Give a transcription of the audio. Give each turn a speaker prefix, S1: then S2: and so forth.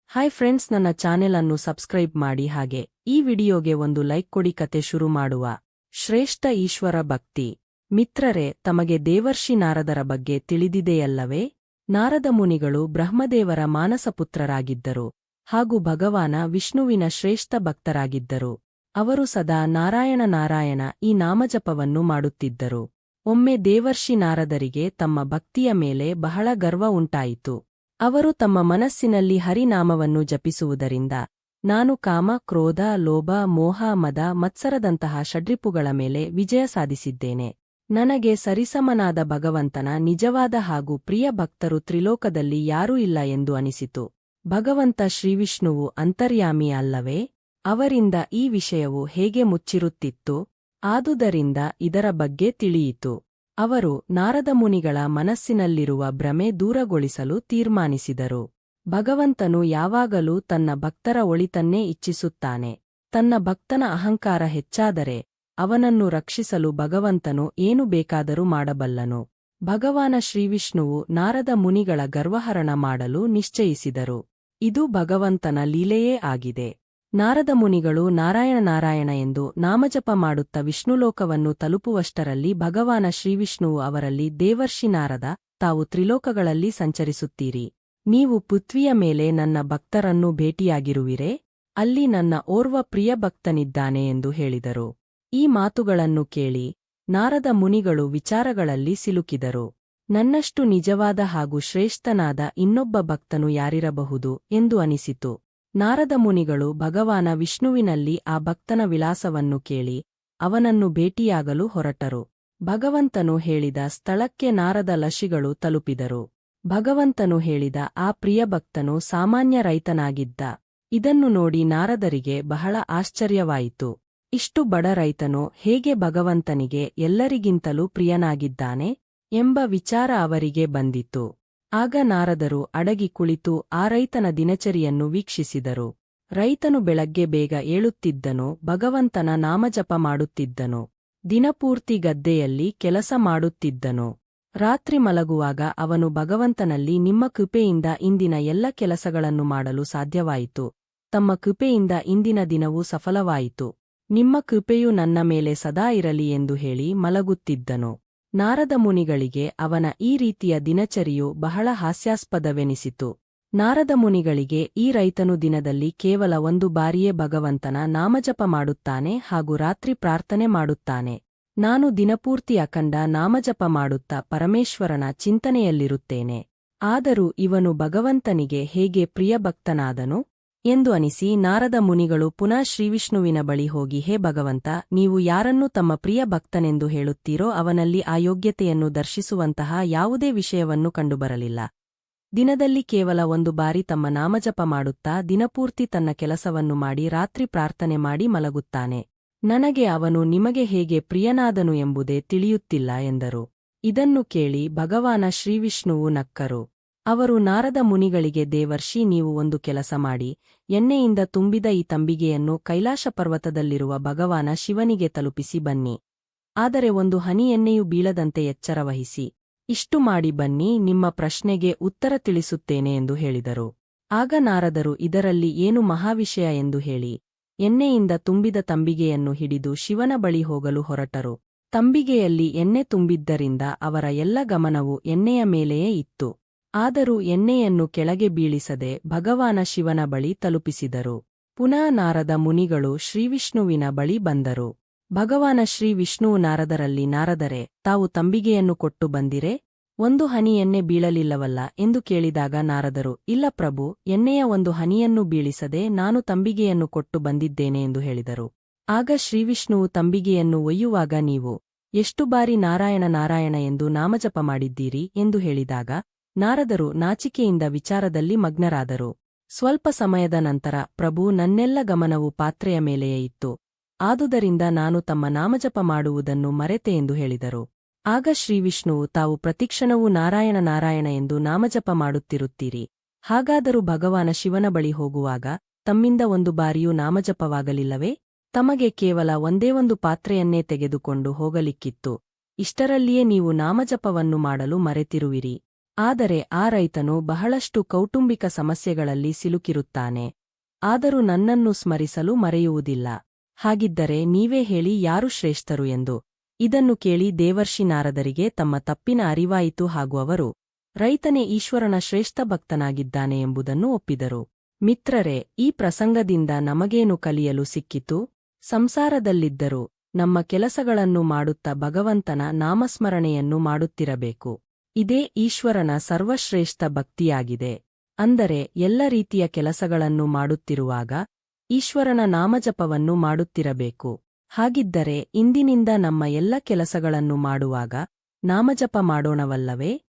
S1: Hi friends, ನನ್ನ channel ಅನ್ನು subscribe ಮಾಡಿ, ಹಾಗೆ ಈ ವಿಡಿಯೋಗೆ ಒಂದು ಲೈಕ್ ಕೊಡಿ. ಕತೆ ಶುರು ಮಾಡುವ. ಶ್ರೇಷ್ಠ ಈಶ್ವರ ಭಕ್ತಿ. ಮಿತ್ರರೇ, ತಮಗೆ ದೇವರ್ಷಿ ನಾರದರ ಬಗ್ಗೆ ತಿಳಿದಿದೆಯಲ್ಲವೇ? ನಾರದ ಮುನಿಗಳು ಬ್ರಹ್ಮದೇವರ ಮಾನಸಪುತ್ರರಾಗಿದ್ದರು ಹಾಗೂ ಭಗವಾನ ವಿಷ್ಣುವಿನ ಶ್ರೇಷ್ಠ ಭಕ್ತರಾಗಿದ್ದರು. ಅವರು ಸದಾ ನಾರಾಯಣ ನಾರಾಯಣ ಈ ನಾಮಜಪವನ್ನು ಮಾಡುತ್ತಿದ್ದರು. ಒಮ್ಮೆ ದೇವರ್ಷಿ ನಾರದರಿಗೆ ತಮ್ಮ ಭಕ್ತಿಯ ಮೇಲೆ ಬಹಳ ಗರ್ವ ಉಂಟಾಯಿತು. ಅವರು ತಮ್ಮ ಮನಸ್ಸಿನಲ್ಲಿ ಹರಿನಾಮವನ್ನು ಜಪಿಸುವುದರಿಂದ ನಾನು ಕಾಮ, ಕ್ರೋಧ, ಲೋಭ, ಮೋಹ, ಮದ, ಮತ್ಸರದಂತಹ ಷಡ್ರಿಪುಗಳ ಮೇಲೆ ವಿಜಯ ಸಾಧಿಸಿದ್ದೇನೆ. ನನಗೆ ಸರಿಸಮನಾದ ಭಗವಂತನ ನಿಜವಾದ ಹಾಗೂ ಪ್ರಿಯ ಭಕ್ತರು ತ್ರಿಲೋಕದಲ್ಲಿ ಯಾರೂ ಇಲ್ಲ ಎಂದು ಅನಿಸಿತು. ಭಗವಂತ ಶ್ರೀವಿಷ್ಣುವು ಅಂತರ್ಯಾಮಿ ಅಲ್ಲವೇ? ಅವರಿಂದ ಈ ವಿಷಯವು ಹೇಗೆ ಮುಚ್ಚಿರುತ್ತಿತ್ತು? ಆದುದರಿಂದ ಇದರ ಬಗ್ಗೆ ತಿಳಿಯಿತು. ಅವರು ನಾರದ ಮುನಿಗಳ ಮನಸ್ಸಿನಲ್ಲಿರುವ ಭ್ರಮೆ ದೂರಗೊಳಿಸಲು ತೀರ್ಮಾನಿಸಿದರು. ಭಗವಂತನು ಯಾವಾಗಲೂ ತನ್ನ ಭಕ್ತರ ಒಳಿತನ್ನೇ ಇಚ್ಛಿಸುತ್ತಾನೆ. ತನ್ನ ಭಕ್ತನ ಅಹಂಕಾರ ಹೆಚ್ಚಾದರೆ ಅವನನ್ನು ರಕ್ಷಿಸಲು ಭಗವಂತನು ಏನು ಬೇಕಾದರೂ ಮಾಡಬಲ್ಲನು. ಭಗವಾನ ಶ್ರೀವಿಷ್ಣುವು ನಾರದ ಮುನಿಗಳ ಗರ್ವಹರಣ ಮಾಡಲು ನಿಶ್ಚಯಿಸಿದರು. ಇದು ಭಗವಂತನ ಲೀಲೆಯೇ ಆಗಿದೆ. ನಾರದ ಮುನಿಗಳು ನಾರಾಯಣ ನಾರಾಯಣ ಎಂದು ನಾಮಜಪ ಮಾಡುತ್ತಾ ವಿಷ್ಣುಲೋಕವನ್ನು ತಲುಪುವಷ್ಟರಲ್ಲಿ ಭಗವಾನ ಶ್ರೀವಿಷ್ಣುವು ಅವರಲ್ಲಿ, ದೇವರ್ಷಿ ನಾರದ, ತಾವು ತ್ರಿಲೋಕಗಳಲ್ಲಿ ಸಂಚರಿಸುತ್ತೀರಿ. ನೀವು ಪೃಥ್ವಿಯ ಮೇಲೆ ನನ್ನ ಭಕ್ತರನ್ನು ಭೇಟಿಯಾಗಿರುವಿರೇ? ಅಲ್ಲಿ ನನ್ನ ಓರ್ವ ಪ್ರಿಯ ಭಕ್ತನಿದ್ದಾನೆ ಎಂದು ಹೇಳಿದರು. ಈ ಮಾತುಗಳನ್ನು ಕೇಳಿ ನಾರದ ಮುನಿಗಳು ವಿಚಾರಗಳಲ್ಲಿ ಸಿಲುಕಿದರು. ನನ್ನಷ್ಟು ನಿಜವಾದ ಹಾಗೂ ಶ್ರೇಷ್ಠನಾದ ಇನ್ನೊಬ್ಬ ಭಕ್ತನು ಯಾರಿರಬಹುದು ಎಂದು ಅನಿಸಿತು. ನಾರದ ಮುನಿಗಳು ಭಗವಾನ ವಿಷ್ಣುವಿನಲ್ಲಿ ಆ ಭಕ್ತನ ವಿಳಾಸವನ್ನು ಕೇಳಿ ಅವನನ್ನು ಭೇಟಿಯಾಗಲು ಹೊರಟರು. ಭಗವಂತನು ಹೇಳಿದ ಸ್ಥಳಕ್ಕೆ ನಾರದ ಋಷಿಗಳು ತಲುಪಿದರು. ಭಗವಂತನು ಹೇಳಿದ ಆ ಪ್ರಿಯ ಭಕ್ತನು ಸಾಮಾನ್ಯ ರೈತನಾಗಿದ್ದ. ಇದನ್ನು ನೋಡಿ ನಾರದರಿಗೆ ಬಹಳ ಆಶ್ಚರ್ಯವಾಯಿತು. ಇಷ್ಟು ಬಡ ರೈತನು ಹೇಗೆ ಭಗವಂತನಿಗೆ ಎಲ್ಲರಿಗಿಂತಲೂ ಪ್ರಿಯನಾಗಿದ್ದಾನೆ ಎಂಬ ವಿಚಾರ ಅವರಿಗೆ ಬಂದಿತು. ಆಗ ನಾರದರು ಅಡಗಿ ಕುಳಿತು ಆ ರೈತನ ದಿನಚರಿಯನ್ನು ವೀಕ್ಷಿಸಿದರು. ರೈತನು ಬೆಳಗ್ಗೆ ಬೇಗ ಏಳುತ್ತಿದ್ದನು, ಭಗವಂತನ ನಾಮಜಪ ಮಾಡುತ್ತಿದ್ದನು. ದಿನಪೂರ್ತಿ ಗದ್ದೆಯಲ್ಲಿ ಕೆಲಸ ಮಾಡುತ್ತಿದ್ದನು. ರಾತ್ರಿ ಮಲಗುವಾಗ ಅವನು ಭಗವಂತನಲ್ಲಿ, ನಿಮ್ಮ ಕೃಪೆಯಿಂದ ಇಂದಿನ ಎಲ್ಲ ಕೆಲಸಗಳನ್ನು ಮಾಡಲು ಸಾಧ್ಯವಾಯಿತು. ತಮ್ಮ ಕೃಪೆಯಿಂದ ಇಂದಿನ ದಿನವೂ ಸಫಲವಾಯಿತು. ನಿಮ್ಮ ಕೃಪೆಯು ನನ್ನ ಮೇಲೆ ಸದಾ ಇರಲಿ ಎಂದು ಹೇಳಿ ಮಲಗುತ್ತಿದ್ದನು. ನಾರದ ಮುನಿಗಳಿಗೆ ಅವನ ಈ ರೀತಿಯ ದಿನಚರಿಯು ಬಹಳ ಹಾಸ್ಯಾಸ್ಪದವೆನಿಸಿತು. ನಾರದ ಮುನಿಗಳಿಗೆ ಈ ರೈತನು ದಿನದಲ್ಲಿ ಕೇವಲ ಒಂದು ಬಾರಿಯೇ ಭಗವಂತನ ನಾಮಜಪ ಮಾಡುತ್ತಾನೆ ಹಾಗೂ ರಾತ್ರಿ ಪ್ರಾರ್ಥನೆ ಮಾಡುತ್ತಾನೆ. ನಾನು ದಿನಪೂರ್ತಿ ಅಖಂಡ ನಾಮಜಪ ಮಾಡುತ್ತಾ ಪರಮೇಶ್ವರನ ಚಿಂತನೆಯಲ್ಲಿರುತ್ತೇನೆ. ಆದರೂ ಇವನು ಭಗವಂತನಿಗೆ ಹೇಗೆ ಪ್ರಿಯಭಕ್ತನಾದನು ಎಂದು ಅನಿಸಿ ನಾರದ ಮುನಿಗಳು ಪುನಃ ಶ್ರೀವಿಷ್ಣುವಿನ ಬಳಿ ಹೋಗಿ, ಹೇ ಭಗವಂತ, ನೀವು ಯಾರನ್ನು ತಮ್ಮ ಪ್ರಿಯ ಭಕ್ತನೆಂದು ಹೇಳುತ್ತೀರೋ ಅವನಲ್ಲಿ ಆ ಯೋಗ್ಯತೆಯನ್ನು ದರ್ಶಿಸುವಂತಹ ಯಾವುದೇ ವಿಷಯವನ್ನು ಕಂಡುಬರಲಿಲ್ಲ. ದಿನದಲ್ಲಿ ಕೇವಲ ಒಂದು ಬಾರಿ ತಮ್ಮ ನಾಮಜಪ ಮಾಡುತ್ತಾ ದಿನಪೂರ್ತಿ ತನ್ನ ಕೆಲಸವನ್ನು ಮಾಡಿ ರಾತ್ರಿ ಪ್ರಾರ್ಥನೆ ಮಾಡಿ ಮಲಗುತ್ತಾನೆ. ನನಗೆ ಅವನು ನಿಮಗೆ ಹೇಗೆ ಪ್ರಿಯನಾದನು ಎಂಬುದೇ ತಿಳಿಯುತ್ತಿಲ್ಲ ಎಂದರು. ಇದನ್ನು ಕೇಳಿ ಭಗವಾನ ಶ್ರೀವಿಷ್ಣುವು ನಕ್ಕರು. ಅವರು ನಾರದ ಮುನಿಗಳಿಗೆ, ದೇವರ್ಷಿ, ನೀವು ಒಂದು ಕೆಲಸ ಮಾಡಿ, ಎಣ್ಣೆಯಿಂದ ತುಂಬಿದ ಈ ತಂಬಿಗೆಯನ್ನು ಕೈಲಾಶ ಪರ್ವತದಲ್ಲಿರುವ ಭಗವಾನ ಶಿವನಿಗೆ ತಲುಪಿಸಿ ಬನ್ನಿ. ಆದರೆ ಒಂದು ಹನಿ ಎಣ್ಣೆಯೂ ಬೀಳದಂತೆ ಎಚ್ಚರವಹಿಸಿ. ಇಷ್ಟು ಮಾಡಿ ಬನ್ನಿ, ನಿಮ್ಮ ಪ್ರಶ್ನೆಗೆ ಉತ್ತರ ತಿಳಿಸುತ್ತೇನೆ ಎಂದು ಹೇಳಿದರು. ಆಗ ನಾರದರು ಇದರಲ್ಲಿ ಏನು ಮಹಾವಿಷಯ ಎಂದು ಹೇಳಿ ಎಣ್ಣೆಯಿಂದ ತುಂಬಿದ ತಂಬಿಗೆಯನ್ನು ಹಿಡಿದು ಶಿವನ ಬಳಿ ಹೋಗಲು ಹೊರಟರು. ತಂಬಿಗೆಯಲ್ಲಿ ಎಣ್ಣೆ ತುಂಬಿದ್ದರಿಂದ ಅವರ ಎಲ್ಲ ಗಮನವು ಎಣ್ಣೆಯ ಮೇಲೆಯೇ ಇತ್ತು. ಆದರೂ ಎಣ್ಣೆಯನ್ನು ಕೆಳಗೆ ಬೀಳಿಸದೆ ಭಗವಾನ ಶಿವನ ಬಳಿ ತಲುಪಿಸಿದರು. ಪುನಃ ನಾರದ ಮುನಿಗಳು ಶ್ರೀವಿಷ್ಣುವಿನ ಬಳಿ ಬಂದರು. ಭಗವಾನ ಶ್ರೀವಿಷ್ಣುವು ನಾರದರಲ್ಲಿ, ನಾರದರೆ, ತಾವು ತಂಬಿಗೆಯನ್ನು ಕೊಟ್ಟು ಬಂದಿರೇ? ಒಂದು ಹನಿ ಎಣ್ಣೆ ಬೀಳಲಿಲ್ಲವಲ್ಲ ಎಂದು ಕೇಳಿದಾಗ ನಾರದರು, ಇಲ್ಲ ಪ್ರಭು, ಎಣ್ಣೆಯ ಒಂದು ಹನಿಯನ್ನೂ ಬೀಳಿಸದೆ ನಾನು ತಂಬಿಗೆಯನ್ನು ಕೊಟ್ಟು ಬಂದಿದ್ದೇನೆ ಎಂದು ಹೇಳಿದರು. ಆಗ ಶ್ರೀವಿಷ್ಣುವು ತಂಬಿಗೆಯನ್ನು ಒಯ್ಯುವಾಗ, ನೀವು ಎಷ್ಟು ಬಾರಿ ನಾರಾಯಣ ನಾರಾಯಣ ಎಂದು ನಾಮಜಪ ಮಾಡಿದ್ದೀರಿ ಎಂದು ಹೇಳಿದಾಗ ನಾರದರು ನಾಚಿಕೆಯಿಂದ ವಿಚಾರದಲ್ಲಿ ಮಗ್ನರಾದರು. ಸ್ವಲ್ಪ ಸಮಯದ ನಂತರ, ಪ್ರಭು, ನನ್ನೆಲ್ಲ ಗಮನವು ಪಾತ್ರೆಯ ಮೇಲೆಯೇ ಇತ್ತು. ಆದುದರಿಂದ ನಾನು ತಮ್ಮ ನಾಮಜಪ ಮಾಡುವುದನ್ನು ಮರೆತೆ ಎಂದು ಹೇಳಿದರು. ಆಗ ಶ್ರೀವಿಷ್ಣುವು, ತಾವು ಪ್ರತಿಕ್ಷಣವೂ ನಾರಾಯಣ ನಾರಾಯಣ ಎಂದು ನಾಮಜಪ ಮಾಡುತ್ತಿರುತ್ತೀರಿ. ಹಾಗಾದರೂ ಭಗವಾನ ಶಿವನ ಬಳಿ ಹೋಗುವಾಗ ತಮ್ಮಿಂದ ಒಂದು ಬಾರಿಯೂ ನಾಮಜಪವಾಗಲಿಲ್ಲವೇ? ತಮಗೆ ಕೇವಲ ಒಂದೇ ಒಂದು ಪಾತ್ರೆಯನ್ನೇ ತೆಗೆದುಕೊಂಡು ಹೋಗಲಿಕ್ಕಿತ್ತು. ಇಷ್ಟರಲ್ಲಿಯೇ ನೀವು ನಾಮಜಪವನ್ನು ಮಾಡಲು ಮರೆತಿರುವಿರಿ. ಆದರೆ ಆ ರೈತನು ಬಹಳಷ್ಟು ಕೌಟುಂಬಿಕ ಸಮಸ್ಯೆಗಳಲ್ಲಿ ಸಿಲುಕಿರುತ್ತಾನೆ. ಆದರೂ ನನ್ನನ್ನು ಸ್ಮರಿಸಲು ಮರೆಯುವುದಿಲ್ಲ. ಹಾಗಿದ್ದರೆ ನೀವೇ ಹೇಳಿ ಯಾರು ಶ್ರೇಷ್ಠರು ಎಂದು. ಇದನ್ನು ಕೇಳಿ ದೇವರ್ಷಿ ನಾರದರಿಗೆ ತಮ್ಮ ತಪ್ಪಿನ ಅರಿವಾಯಿತು ಹಾಗೂ ಅವರು ರೈತನೇ ಈಶ್ವರನ ಶ್ರೇಷ್ಠ ಭಕ್ತನಾಗಿದ್ದಾನೆ ಎಂಬುದನ್ನು ಒಪ್ಪಿದರು. ಮಿತ್ರರೇ, ಈ ಪ್ರಸಂಗದಿಂದ ನಮಗೇನು ಕಲಿಯಲು ಸಿಕ್ಕಿತು? ಸಂಸಾರದಲ್ಲಿದ್ದರೂ ನಮ್ಮ ಕೆಲಸಗಳನ್ನು ಮಾಡುತ್ತಾ ಭಗವಂತನ ನಾಮಸ್ಮರಣೆಯನ್ನು ಮಾಡುತ್ತಿರಬೇಕು. ಇದೇ ಈಶ್ವರನ ಸರ್ವಶ್ರೇಷ್ಠ ಭಕ್ತಿಯಾಗಿದೆ. ಅಂದರೆ ಎಲ್ಲ ರೀತಿಯ ಕೆಲಸಗಳನ್ನು ಮಾಡುತ್ತಿರುವಾಗ ಈಶ್ವರನ ನಾಮಜಪವನ್ನು ಮಾಡುತ್ತಿರಬೇಕು. ಹಾಗಿದ್ದರೆ ಇಂದಿನಿಂದ ನಮ್ಮ ಎಲ್ಲ ಕೆಲಸಗಳನ್ನು ಮಾಡುವಾಗ ನಾಮಜಪ ಮಾಡೋಣವಲ್ಲವೇ?